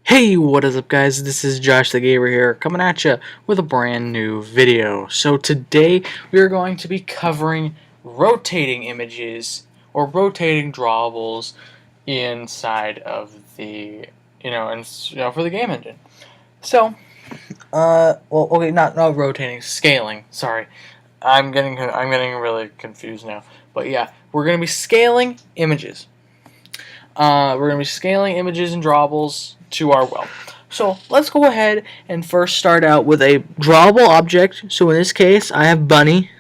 Hey, what is up guys? This is Josh the Gamer here, coming at you with a brand new video. So today we are going to be covering rotating images or rotating drawables inside of the, for the game engine. So, not rotating, scaling. Sorry, I'm getting really confused now. But yeah, we're gonna be scaling images. We're going to be scaling images and drawables to our will. So let's go ahead and first start out with a drawable object. So in this case, I have Bunny.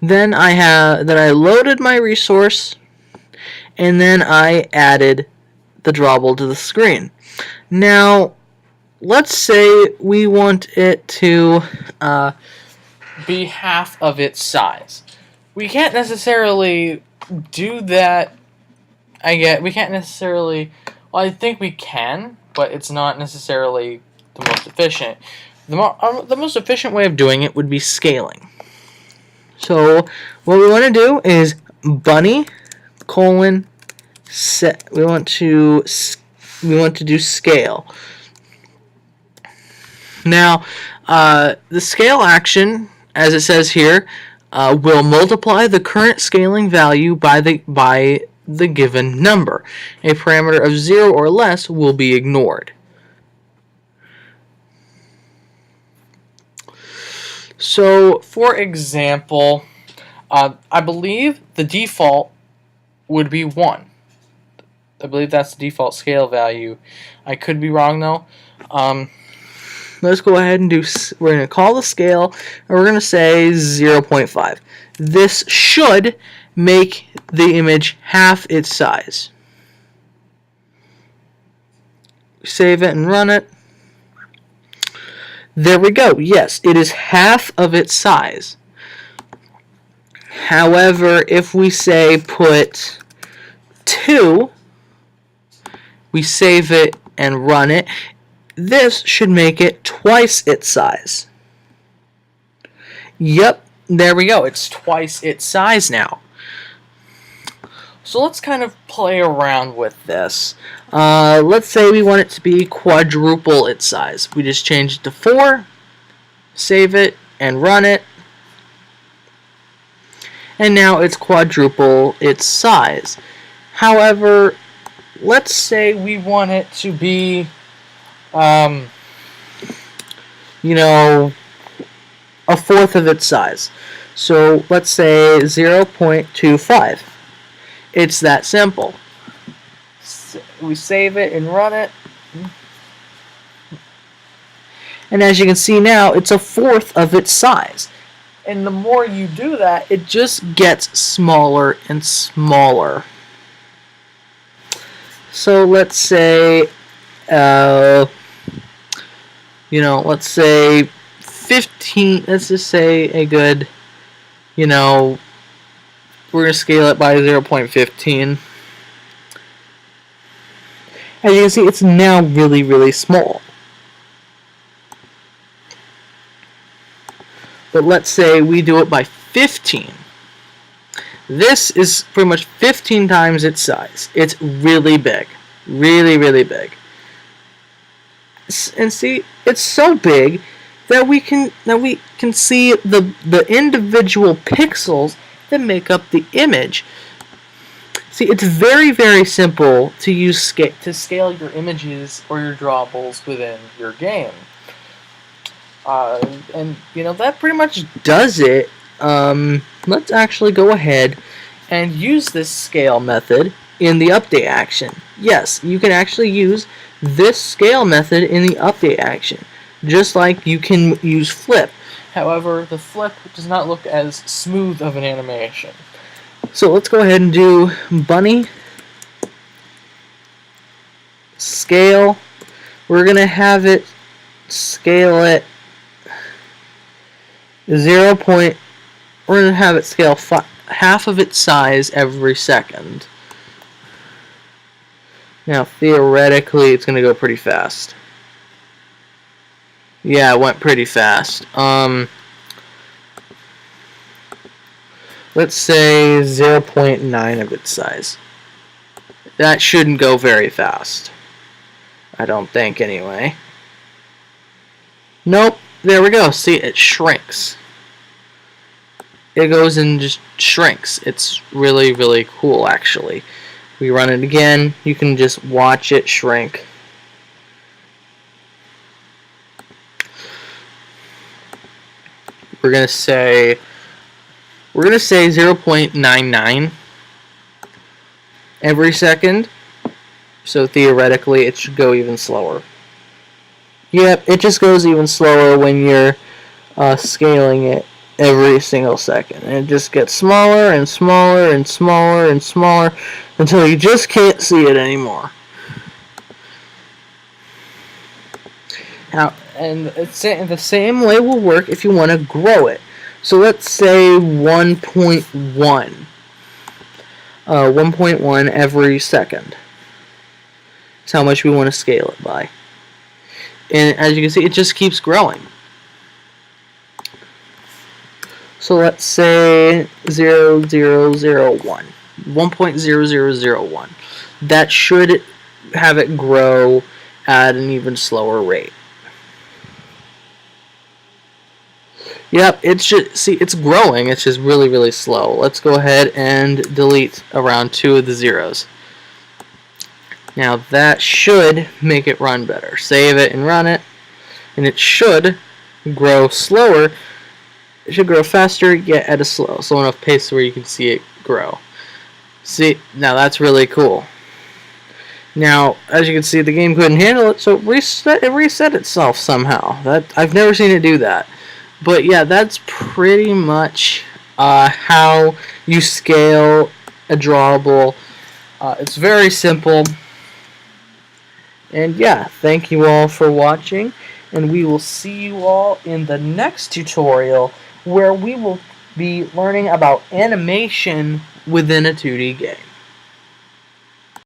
Then I loaded my resource, and then I added the drawable to the screen. Now, let's say we want it to be half of its size. We can't necessarily do that. We can't necessarily. Well, I think we can, but it's not necessarily the most efficient. The most efficient way of doing it would be scaling. So what we want to do is Bunny : set. We want to do scale. Now, the scale action, as it says here, will multiply the current scaling value by the given number. A parameter of 0 or less will be ignored. So, for example, I believe the default would be 1. I believe that's the default scale value. I could be wrong though. Let's go ahead and we're going to call the scale, and we're going to say 0.5. This should make the image half its size. Save it and run it. There we go. Yes, it is half of its size. However, if we say put 2, we save it and run it, this should make it twice its size. Yep, there we go. It's twice its size now. So let's kind of play around with this. Let's say we want it to be quadruple its size. We just change it to 4, save it, and run it. And now it's quadruple its size. However, let's say we want it to be, a fourth of its size. So let's say 0.25. It's that simple. We save it and run it. And as you can see now, it's a fourth of its size. And the more you do that, it just gets smaller and smaller. So let's say, let's say 15, let's just say a good, we're going to scale it by 0.15. As you can see, it's now really, really small. But let's say we do it by 15. This is pretty much 15 times its size. It's really big. Really, really big. And see, it's so big that we can see the individual pixels that make up the image. See, it's very, very simple to use to scale your images or your drawables within your game. And that pretty much does it. Let's actually go ahead and use this scale method in the update action. Yes, you can actually use this scale method in the update action, just like you can use flip. However, the flip does not look as smooth of an animation. So let's go ahead and do Bunny scale. We're going to have it scale it 0. We're going to have it scale half of its size every second. Now, theoretically, it's going to go pretty fast. Yeah, it went pretty fast. Let's say 0.9 of its size. That shouldn't go very fast. I don't think, anyway. Nope. There we go. See, it shrinks. It goes and just shrinks. It's really, really cool, actually. We run it again. You can just watch it shrink. We're gonna say 0.99 every second. So theoretically, it should go even slower. Yep, it just goes even slower when you're scaling it every single second. And it just gets smaller and smaller and smaller and smaller until you just can't see it anymore. Now, and the same way will work if you want to grow it. So let's say 1.1. 1.1 every second. That's how much we want to scale it by. And as you can see, it just keeps growing. So let's say 0.0001. 1.0001. That should have it grow at an even slower rate. Yep, it's growing. It's just really, really slow. Let's go ahead and delete around 2 of the zeros. Now that should make it run better. Save it and run it, and it should grow slower. It should grow faster, yet at a slow enough pace where you can see it grow. See, now that's really cool. Now, as you can see, the game couldn't handle it, so it reset itself somehow. I've never seen it do that. But yeah, that's pretty much how you scale a drawable. It's very simple. And yeah, thank you all for watching, and we will see you all in the next tutorial where we will be learning about animation within a 2D game.